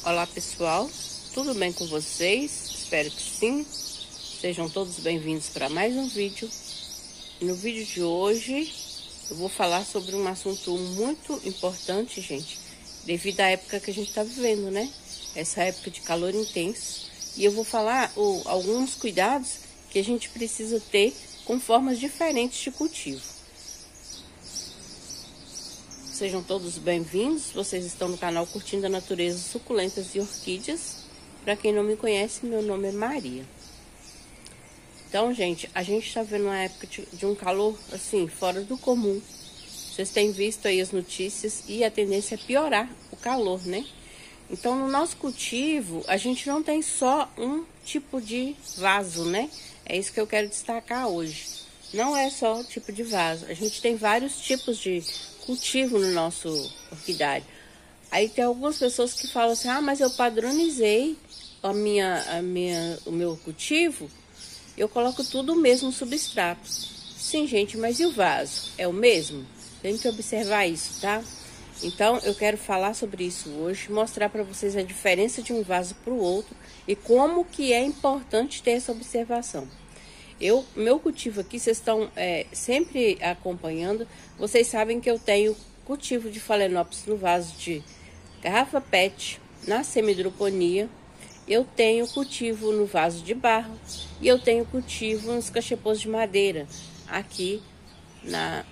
Olá pessoal, tudo bem com vocês? Espero que sim. Sejam todos bem-vindos para mais um vídeo. No vídeo de hoje eu vou falar sobre um assunto muito importante, gente, devido à época que a gente está vivendo, né? Essa época de calor intenso. E eu vou falar alguns cuidados que a gente precisa ter com formas diferentes de cultivo. Sejam todos bem-vindos. Vocês estão no canal Curtindo a Natureza, Suculentas e Orquídeas. Para quem não me conhece, meu nome é Maria. Então, gente, a gente está vendo uma época de um calor, assim, fora do comum. Vocês têm visto aí as notícias e a tendência é piorar o calor, né? Então, no nosso cultivo, a gente não tem só um tipo de vaso, né? É isso que eu quero destacar hoje. Não é só o tipo de vaso. A gente tem vários tipos de cultivo no nosso orquidário. Aí tem algumas pessoas que falam assim: ah, mas eu padronizei o meu cultivo, eu coloco tudo o mesmo substrato. Sim, gente, mas e o vaso? É o mesmo? Tem que observar isso, tá? Então, eu quero falar sobre isso hoje, mostrar para vocês a diferença de um vaso para o outro e como que é importante ter essa observação. Meu cultivo aqui, vocês estão sempre acompanhando, vocês sabem que eu tenho cultivo de Phalaenopsis no vaso de garrafa PET, na semi-hidroponia, eu tenho cultivo no vaso de barro e eu tenho cultivo nos cachepôs de madeira aqui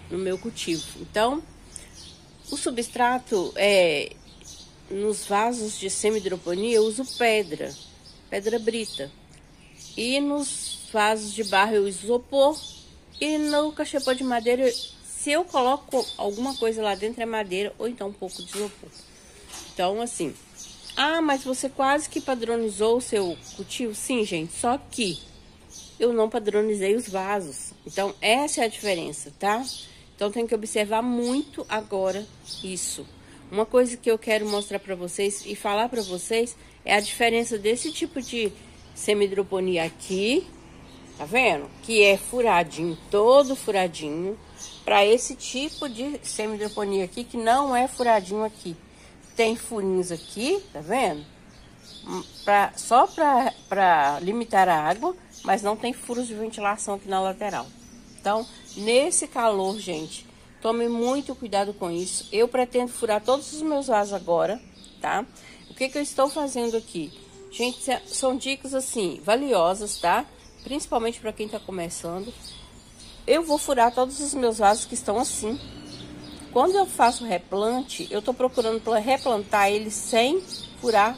no meu cultivo. Então, o substrato nos vasos de semi-hidroponia eu uso pedra brita, e nos vasos de barro eu uso isopor, e no cachepô de madeira, se eu coloco alguma coisa lá dentro, é madeira ou então um pouco de isopor. Então, assim, ah, mas você quase que padronizou o seu cultivo? Sim, gente, só que eu não padronizei os vasos. Então, essa é a diferença, tá? Então, tem que observar muito agora isso. Uma coisa que eu quero mostrar para vocês e falar para vocês é a diferença desse tipo de semi-hidroponia aqui, tá vendo? Que é furadinho, todo furadinho, para esse tipo de semi-hidroponia aqui, que não é furadinho aqui. Tem furinhos aqui, tá vendo? Só para limitar a água, mas não tem furos de ventilação aqui na lateral. Então, nesse calor, gente, tome muito cuidado com isso. Eu pretendo furar todos os meus vasos agora, tá? O que eu estou fazendo aqui? Gente, são dicas, assim, valiosas, tá? Principalmente para quem tá começando. Eu vou furar todos os meus vasos que estão assim. Quando eu faço replante, eu tô procurando replantar ele sem furar,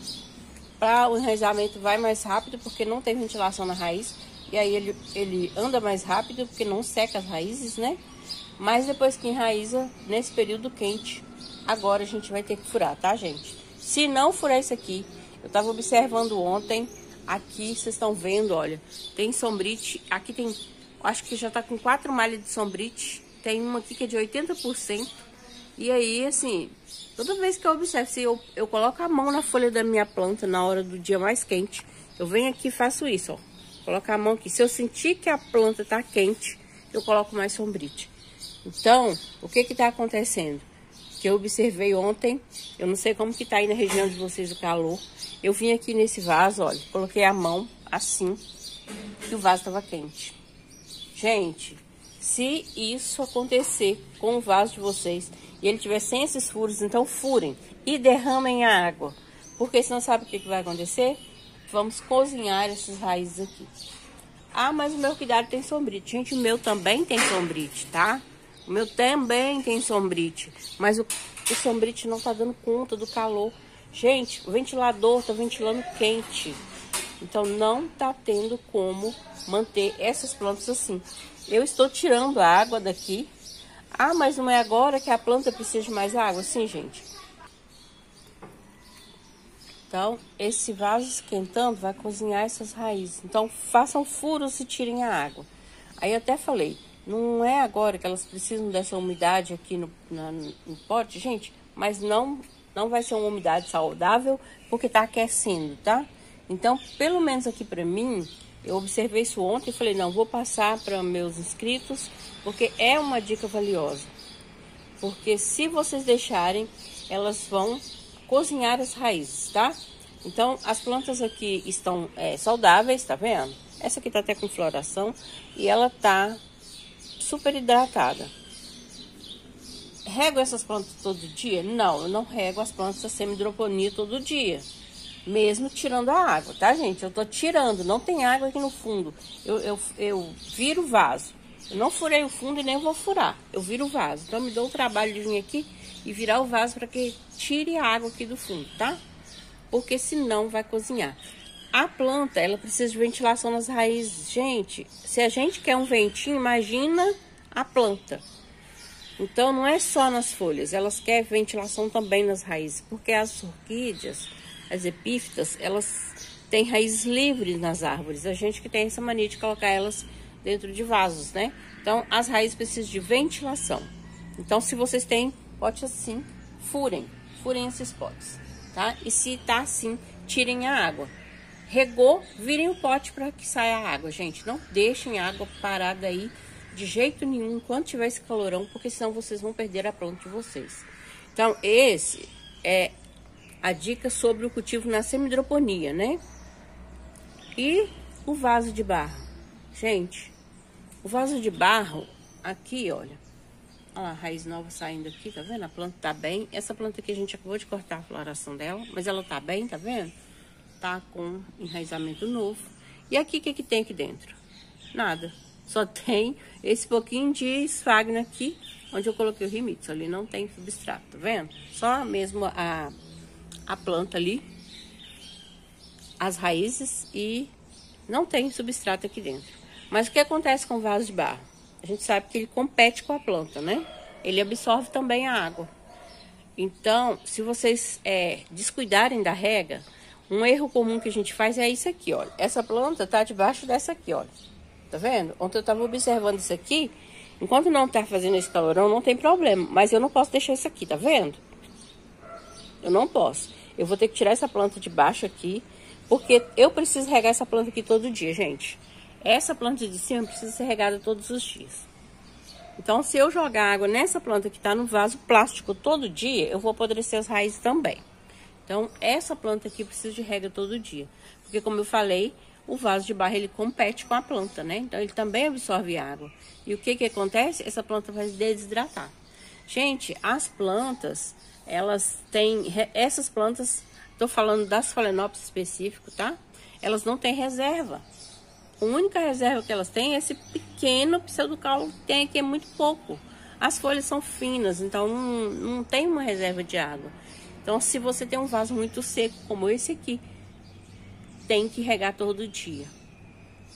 para o enraizamento vai mais rápido, porque não tem ventilação na raiz. E aí ele anda mais rápido, porque não seca as raízes, né? Mas depois que enraiza, nesse período quente, agora a gente vai ter que furar, tá, gente? Se não furar isso aqui, eu tava observando ontem, aqui vocês estão vendo, olha, tem sombrite, aqui tem, acho que já tá com 4 malhas de sombrite, tem uma aqui que é de 80%, e aí, assim, toda vez que eu observo, se eu coloco a mão na folha da minha planta na hora do dia mais quente, eu venho aqui e faço isso, ó, coloco a mão aqui, se eu sentir que a planta tá quente, eu coloco mais sombrite. Então, o que que tá acontecendo? Que eu observei ontem, eu não sei como que tá aí na região de vocês o calor, eu vim aqui nesse vaso, olha, coloquei a mão assim, e o vaso estava quente. Gente, se isso acontecer com o vaso de vocês, e ele tiver sem esses furos, então furem e derramem a água, porque senão sabe o que vai acontecer? Vamos cozinhar essas raízes aqui. Ah, mas o meu cuidado tem sombrite. Gente, o meu também tem sombrite, tá? O meu também tem sombrite, mas o sombrite não tá dando conta do calor. Gente, o ventilador tá ventilando quente, então não tá tendo como manter essas plantas assim. Eu estou tirando a água daqui. Ah, mas não é agora que a planta precisa de mais água? Sim, gente. Então, esse vaso esquentando vai cozinhar essas raízes. Então, façam furos e tirem a água. Aí eu até falei, não é agora que elas precisam dessa umidade aqui no pote, gente, mas não vai ser uma umidade saudável, porque tá aquecendo, tá? Então, pelo menos aqui pra mim, eu observei isso ontem e falei, não, vou passar para meus inscritos, porque é uma dica valiosa. Porque se vocês deixarem, elas vão cozinhar as raízes, tá? Então, as plantas aqui estão saudáveis, tá vendo? Essa aqui tá até com floração e ela tá super hidratada. Rego essas plantas todo dia? Não, eu não rego as plantas da semi-hidroponia todo dia. Mesmo tirando a água, tá, gente? Eu tô tirando, não tem água aqui no fundo. Eu viro o vaso. Eu não furei o fundo e nem vou furar. Eu viro o vaso. Então, me dou o trabalho de vir aqui e virar o vaso para que tire a água aqui do fundo, tá? Porque senão vai cozinhar. A planta, ela precisa de ventilação nas raízes. Gente, se a gente quer um ventinho, imagina a planta. Então, não é só nas folhas, elas querem ventilação também nas raízes. Porque as orquídeas, as epífitas, elas têm raízes livres nas árvores. A gente que tem essa mania de colocar elas dentro de vasos, né? Então, as raízes precisam de ventilação. Então, se vocês têm pote assim, furem esses potes, tá? E se tá assim, tirem a água. Regou, virem o pote para que saia a água, gente. Não deixem a água parada aí de jeito nenhum enquanto tiver esse calorão, porque senão vocês vão perder a planta de vocês. Então, esse é a dica sobre o cultivo na semi-hidroponia, né? E o vaso de barro. Gente, o vaso de barro, aqui, olha. Olha a raiz nova saindo aqui, tá vendo? A planta tá bem. Essa planta aqui a gente acabou de cortar a floração dela, mas ela tá bem, tá vendo? Tá com enraizamento novo. E aqui, o que que tem aqui dentro? Nada. Só tem esse pouquinho de esfagno aqui, onde eu coloquei o Rimitsu. Ali não tem substrato, tá vendo? Só mesmo a planta ali, as raízes, e não tem substrato aqui dentro. Mas o que acontece com o vaso de barro? A gente sabe que ele compete com a planta, né? Ele absorve também a água. Então, se vocês descuidarem da rega, um erro comum que a gente faz é isso aqui, olha. Essa planta tá debaixo dessa aqui, olha. Tá vendo? Ontem eu tava observando isso aqui. Enquanto não tá fazendo esse calorão, não tem problema. Mas eu não posso deixar isso aqui, tá vendo? Eu não posso. Eu vou ter que tirar essa planta de baixo aqui, porque eu preciso regar essa planta aqui todo dia, gente. Essa planta de cima precisa ser regada todos os dias. Então, se eu jogar água nessa planta que tá no vaso plástico todo dia, eu vou apodrecer as raízes também. Então, essa planta aqui precisa de rega todo dia. Porque, como eu falei, o vaso de barro, ele compete com a planta, né? Então, ele também absorve água. E o que que acontece? Essa planta vai desidratar. Gente, as plantas, elas têm... Essas plantas, tô falando das Phalaenopsis específico, tá? Elas não têm reserva. A única reserva que elas têm é esse pequeno pseudocaulo que tem aqui, é muito pouco. As folhas são finas, então não tem uma reserva de água. Então, se você tem um vaso muito seco, como esse aqui, tem que regar todo dia.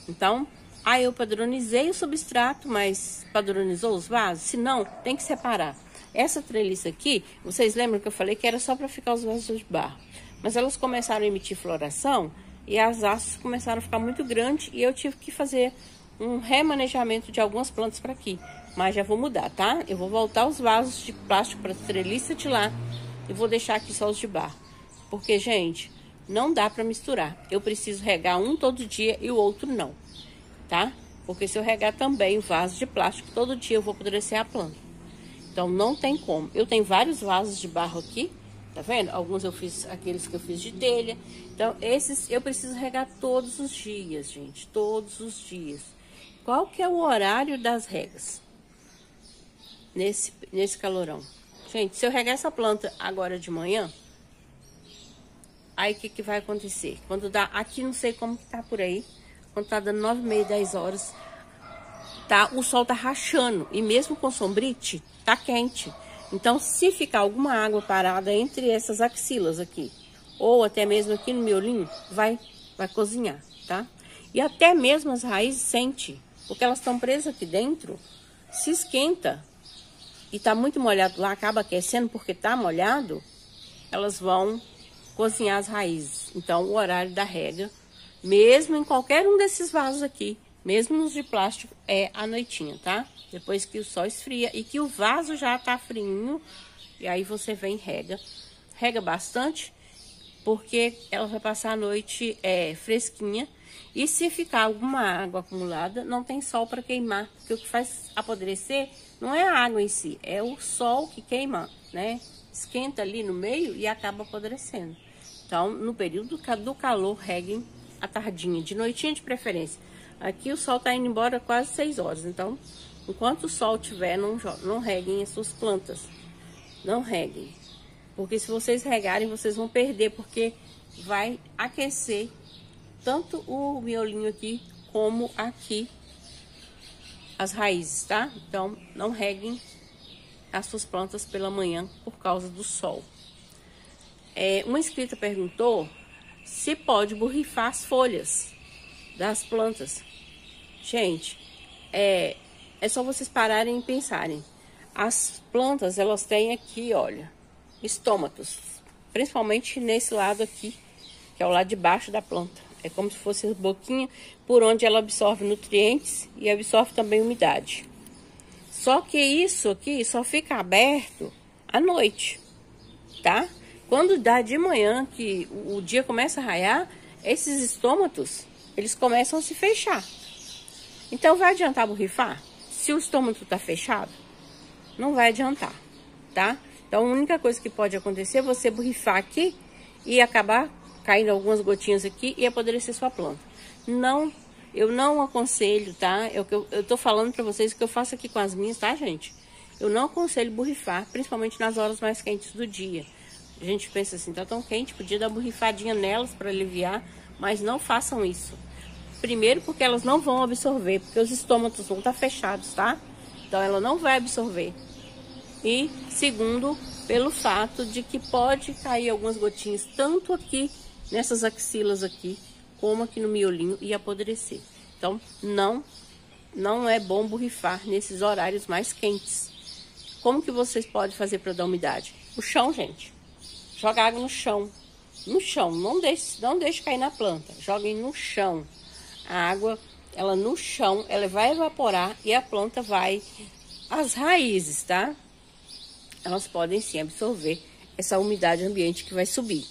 Então, aí eu padronizei o substrato, mas padronizou os vasos? Se não, tem que separar. Essa treliça aqui, vocês lembram que eu falei que era só para ficar os vasos de barro. Mas elas começaram a emitir floração e as hastes começaram a ficar muito grandes e eu tive que fazer um remanejamento de algumas plantas para aqui. Mas já vou mudar, tá? Eu vou voltar os vasos de plástico para treliça de lá e vou deixar aqui só os de barro. Porque, gente, não dá para misturar. Eu preciso regar um todo dia e o outro não, tá? Porque se eu regar também o vaso de plástico todo dia, eu vou apodrecer a planta. Então, não tem como. Eu tenho vários vasos de barro aqui, tá vendo? Alguns eu fiz, aqueles que eu fiz de telha. Então, esses eu preciso regar todos os dias, gente. Todos os dias. Qual que é o horário das regas? Nesse calorão. Gente, se eu regar essa planta agora de manhã, aí o que que vai acontecer? Quando dá, aqui não sei como que tá por aí, quando tá dando 9h30, 10 horas, tá, o sol tá rachando. E mesmo com sombrite, tá quente. Então, se ficar alguma água parada entre essas axilas aqui, ou até mesmo aqui no miolinho, vai cozinhar, tá? E até mesmo as raízes sentem, porque elas estão presas aqui dentro, se esquenta e tá muito molhado lá, acaba aquecendo porque tá molhado, elas vão cozinhar as raízes. Então, o horário da rega, mesmo em qualquer um desses vasos aqui, mesmo nos de plástico, é à noitinha, tá? Depois que o sol esfria e que o vaso já tá frinho, e aí você vem e rega. Rega bastante, porque ela vai passar a noite fresquinha. E se ficar alguma água acumulada, não tem sol para queimar. Porque o que faz apodrecer não é a água em si, é o sol que queima, né? Esquenta ali no meio e acaba apodrecendo. Então, no período do calor, reguem à tardinha, de noitinha de preferência. Aqui o sol tá indo embora quase 6 horas, então, enquanto o sol tiver, não reguem as suas plantas. Não reguem. Porque se vocês regarem, vocês vão perder, porque vai aquecer tanto o miolinho aqui, como aqui as raízes, tá? Então, não reguem as suas plantas pela manhã por causa do sol. Uma inscrita perguntou se pode borrifar as folhas das plantas. Gente, é só vocês pararem e pensarem. As plantas, elas têm aqui, olha, estômatos, principalmente nesse lado aqui, que é o lado de baixo da planta. É como se fosse a boquinha por onde ela absorve nutrientes e absorve também umidade. Só que isso aqui só fica aberto à noite, tá? Quando dá de manhã, que o dia começa a raiar, esses estômatos, eles começam a se fechar. Então, vai adiantar borrifar? Se o estômago tá fechado, não vai adiantar, tá? Então, a única coisa que pode acontecer é você borrifar aqui e acabar caindo algumas gotinhas aqui e apodrecer sua planta. Não, eu não aconselho, tá? Eu tô falando pra vocês o que eu faço aqui com as minhas, tá, gente? Eu não aconselho borrifar, principalmente nas horas mais quentes do dia. A gente pensa assim, tá tão quente, podia dar uma borrifadinha nelas para aliviar, mas não façam isso. Primeiro, porque elas não vão absorver, porque os estômatos vão estar fechados, tá? Então, ela não vai absorver. E, segundo, pelo fato de que pode cair algumas gotinhas, tanto aqui, nessas axilas aqui, como aqui no miolinho, e apodrecer. Então, não é bom borrifar nesses horários mais quentes. Como que vocês podem fazer para dar umidade? O chão, gente. Joga água no chão. No chão, não deixe cair na planta. Joguem no chão. A água, ela no chão, ela vai evaporar e a planta vai... As raízes, tá? Elas podem sim absorver essa umidade ambiente que vai subir,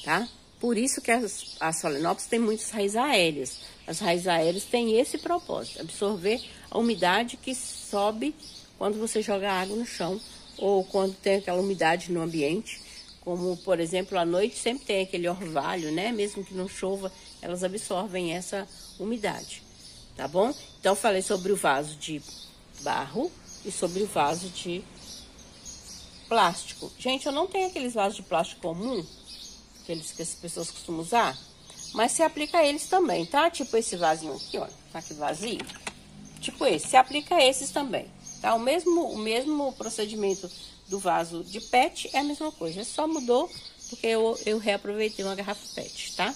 tá? Por isso que as Phalaenopsis têm muitas raízes aéreas. As raízes aéreas têm esse propósito, absorver a umidade que sobe quando você joga água no chão ou quando tem aquela umidade no ambiente. Como, por exemplo, à noite sempre tem aquele orvalho, né? Mesmo que não chova, elas absorvem essa umidade, tá bom? Então, eu falei sobre o vaso de barro e sobre o vaso de plástico. Gente, eu não tenho aqueles vasos de plástico comum, aqueles que as pessoas costumam usar, mas se aplica a eles também, tá? Tipo esse vasinho aqui, ó, tá aqui vazio. Tipo esse, se aplica a esses também, tá? O mesmo procedimento do vaso de PET é a mesma coisa, só mudou porque eu reaproveitei uma garrafa PET, tá?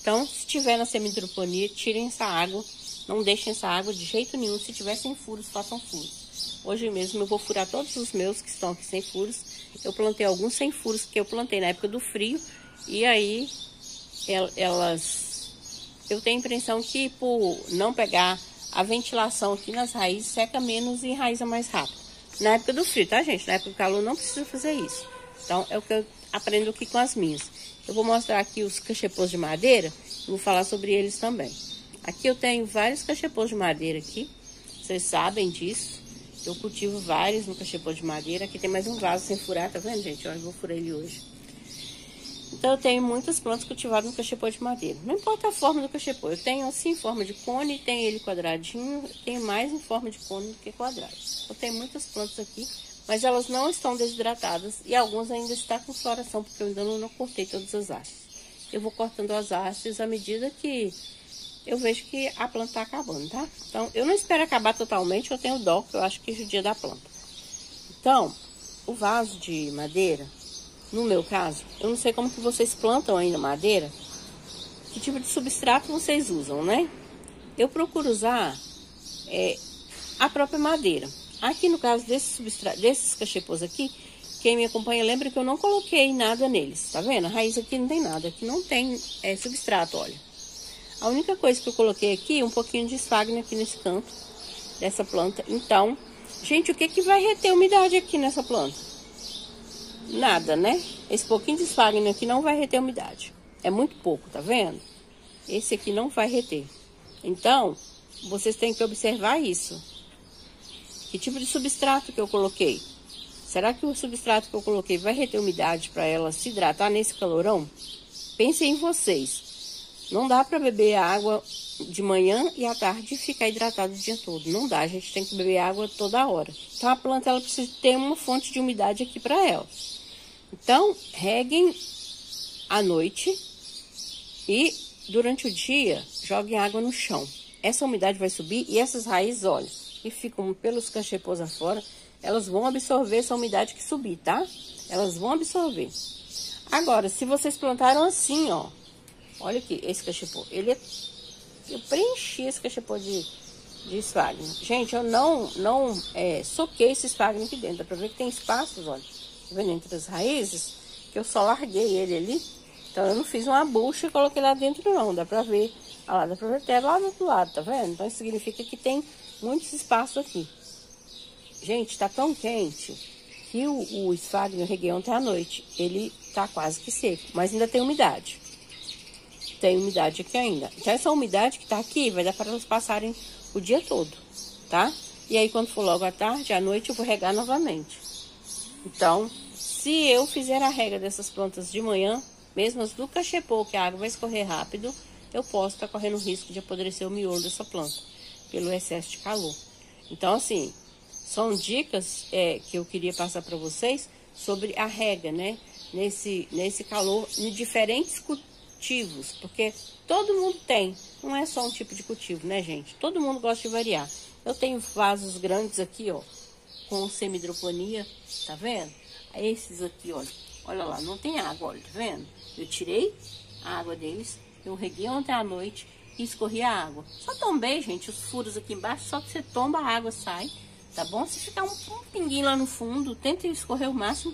Então, se tiver na semi-hidroponia, tirem essa água, não deixem essa água de jeito nenhum. Se tiver sem furos, façam furos. Hoje mesmo eu vou furar todos os meus que estão aqui sem furos. Eu plantei alguns sem furos, que eu plantei na época do frio, e aí eu tenho a impressão que por não pegar a ventilação aqui nas raízes, seca menos e enraiza mais rápido. Na época do frio, tá, gente? Na época do calor não precisa fazer isso. Então, é o que eu aprendo aqui com as minhas. Eu vou mostrar aqui os cachepôs de madeira e vou falar sobre eles também. Aqui eu tenho vários cachepôs de madeira aqui. Vocês sabem disso. Eu cultivo vários no cachepô de madeira. Aqui tem mais um vaso sem furar, tá vendo, gente? Olha, eu vou furar ele hoje. Então, eu tenho muitas plantas cultivadas no cachepô de madeira. Não importa a forma do cachepô. Eu tenho assim em forma de cone, tenho ele quadradinho. Tenho mais em forma de cone do que quadrado. Eu tenho muitas plantas aqui, mas elas não estão desidratadas. E algumas ainda estão com floração, porque eu ainda não cortei todas as hastes. Eu vou cortando as hastes à medida que eu vejo que a planta está acabando, tá? Então, eu não espero acabar totalmente, eu tenho dó, que eu acho que judia da planta. Então, o vaso de madeira... No meu caso, eu não sei como que vocês plantam ainda madeira, que tipo de substrato vocês usam, né? Eu procuro usar a própria madeira. Aqui no caso desses cachepôs aqui, quem me acompanha lembra que eu não coloquei nada neles, tá vendo? A raiz aqui não tem nada, aqui não tem substrato, olha. A única coisa que eu coloquei aqui é um pouquinho de esfagno aqui nesse canto dessa planta. Então, gente, o que que vai reter umidade aqui nessa planta? Nada, né? Esse pouquinho de esfagno aqui não vai reter umidade. É muito pouco, tá vendo? Esse aqui não vai reter. Então, vocês têm que observar isso. Que tipo de substrato que eu coloquei? Será que o substrato que eu coloquei vai reter umidade para ela se hidratar nesse calorão? pensem em vocês. Não dá para beber água de manhã e à tarde e ficar hidratado o dia todo. Não dá, a gente tem que beber água toda hora. Então, a planta ela precisa ter uma fonte de umidade aqui para ela. Então, reguem à noite e durante o dia, joguem água no chão. Essa umidade vai subir e essas raízes, olha, que ficam pelos cachepôs afora, elas vão absorver essa umidade que subir, tá? Elas vão absorver. Agora, se vocês plantaram assim, ó, olha aqui, esse cachepô, eu preenchi esse cachepô de esfagno. Gente, eu não soquei esse esfagno aqui dentro, dá pra ver que tem espaços, olha, tá vendo, entre as raízes, que eu só larguei ele ali. Então, eu não fiz uma bucha e coloquei lá dentro, não. Dá pra ver, olha lá, dá pra ver até lá do outro lado, tá vendo? Então, isso significa que tem muitos espaços aqui. Gente, tá tão quente que o esfagno eu reguei ontem à noite. Ele tá quase que seco, mas ainda tem umidade. Tem umidade aqui ainda. Então, essa umidade que tá aqui vai dar para elas passarem o dia todo, tá? E aí, quando for logo à tarde, à noite, eu vou regar novamente. Então, se eu fizer a rega dessas plantas de manhã, mesmo as do cachepô, que a água vai escorrer rápido, eu posso estar correndo o risco de apodrecer o miolo dessa planta, pelo excesso de calor. Então, assim, são dicas que eu queria passar para vocês sobre a rega, né? Nesse calor, em diferentes cultivos, porque todo mundo tem, não é só um tipo de cultivo, né, gente? Todo mundo gosta de variar. Eu tenho vasos grandes aqui, ó, com semi-hidroponia, tá vendo? Esses aqui, olha lá, não tem água, olha, tá vendo? Eu tirei a água deles, eu reguei ontem à noite e escorri a água. Só tombei, gente, os furos aqui embaixo, só que você tomba, a água sai, tá bom? Se ficar um pinguinho lá no fundo, tenta escorrer o máximo,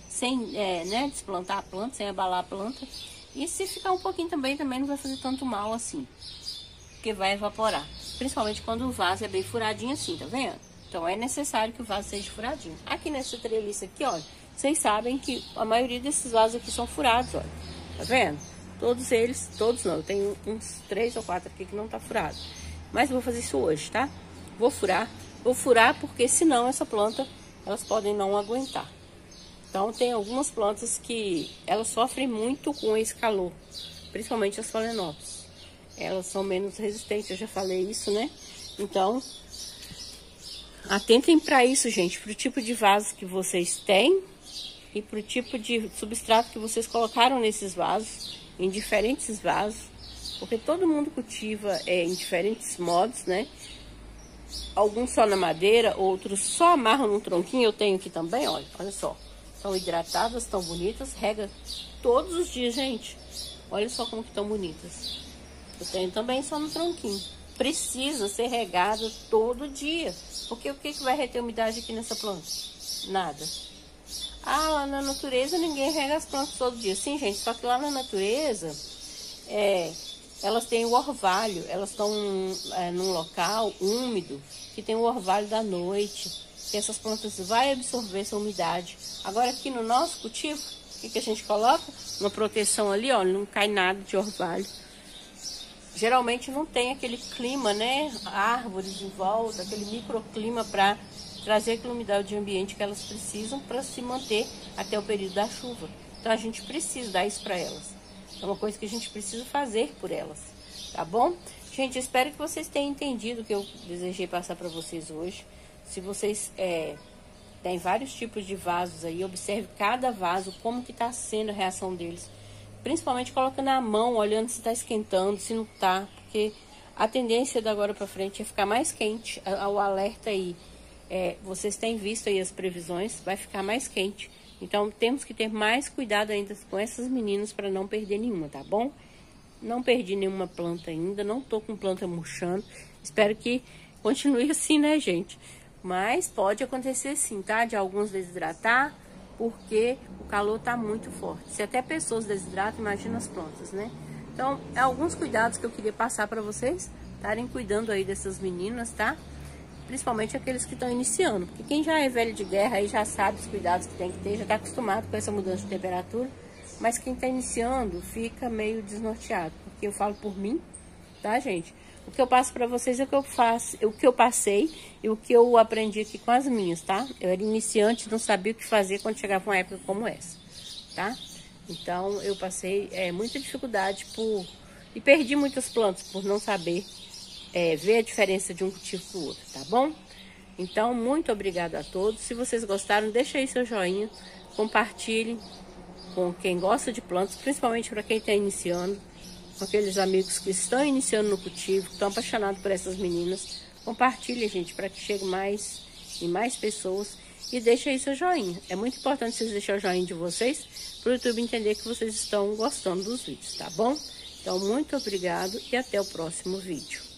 sem, desplantar a planta, sem abalar a planta. E se ficar um pouquinho também não vai fazer tanto mal assim, porque vai evaporar. Principalmente quando o vaso é bem furadinho assim, tá vendo? Então, é necessário que o vaso seja furadinho. Aqui nessa treliça aqui, olha, vocês sabem que a maioria desses vasos aqui são furados, olha. Tá vendo? Todos eles, todos não. Eu tenho uns 3 ou 4 aqui que não tá furado. Mas eu vou fazer isso hoje, tá? Vou furar porque senão essa planta, elas podem não aguentar. Então, tem algumas plantas que elas sofrem muito com esse calor. Principalmente as phalaenopsis. Elas são menos resistentes, eu já falei isso, né? Então, atentem para isso, gente, para o tipo de vaso que vocês têm e para o tipo de substrato que vocês colocaram nesses vasos, em diferentes vasos, porque todo mundo cultiva em diferentes modos, né? Alguns só na madeira, outros só amarram no tronquinho. Eu tenho aqui também, olha só, estão hidratadas, estão bonitas, rega todos os dias, gente. Olha só como que estão bonitas. Eu tenho também só no tronquinho. Precisa ser regada todo dia. Porque o que vai reter umidade aqui nessa planta? Nada. Ah, lá na natureza ninguém rega as plantas todo dia. Sim, gente, só que lá na natureza, elas têm o orvalho. Elas estão num local úmido, que tem o orvalho da noite. Que essas plantas vão absorver essa umidade. Agora aqui no nosso cultivo, o que a gente coloca? Uma proteção ali, ó, não cai nada de orvalho. Geralmente não tem aquele clima, né? Árvores em volta, aquele microclima para trazer aquela umidade ambiente que elas precisam para se manter até o período da chuva. Então a gente precisa dar isso para elas. É uma coisa que a gente precisa fazer por elas, tá bom? Gente, espero que vocês tenham entendido o que eu desejei passar para vocês hoje. Se vocês têm vários tipos de vasos aí, observe cada vaso, como que está sendo a reação deles. Principalmente colocando a mão, olhando se está esquentando, se não está, porque a tendência da agora para frente é ficar mais quente. O alerta aí, vocês têm visto aí as previsões, vai ficar mais quente. Então temos que ter mais cuidado ainda com essas meninas para não perder nenhuma, tá bom? Não perdi nenhuma planta ainda, não tô com planta murchando. Espero que continue assim, né, gente? Mas pode acontecer sim, tá? De alguns desidratar, porque o calor tá muito forte. Se até pessoas desidratam, imagina as plantas, né? Então, alguns cuidados que eu queria passar para vocês, estarem cuidando aí dessas meninas, tá? Principalmente aqueles que estão iniciando, porque quem já é velho de guerra aí já sabe os cuidados que tem que ter, já tá acostumado com essa mudança de temperatura, mas quem tá iniciando fica meio desnorteado, porque eu falo por mim, tá, gente? O que eu passo para vocês é o que eu faço, o que eu passei e o que eu aprendi aqui com as minhas, tá? Eu era iniciante, não sabia o que fazer quando chegava uma época como essa, tá? Então eu passei muita dificuldade e perdi muitas plantas por não saber ver a diferença de um cultivo para o outro, tá bom? Então, muito obrigada a todos. Se vocês gostaram, deixa aí seu joinha, compartilhem com quem gosta de plantas, principalmente para quem está iniciando, com aqueles amigos que estão iniciando no cultivo, que estão apaixonados por essas meninas. Compartilhem, gente, para que chegue mais e mais pessoas. E deixa aí seu joinha. É muito importante vocês deixarem o joinha de vocês, para o YouTube entender que vocês estão gostando dos vídeos, tá bom? Então, muito obrigado e até o próximo vídeo.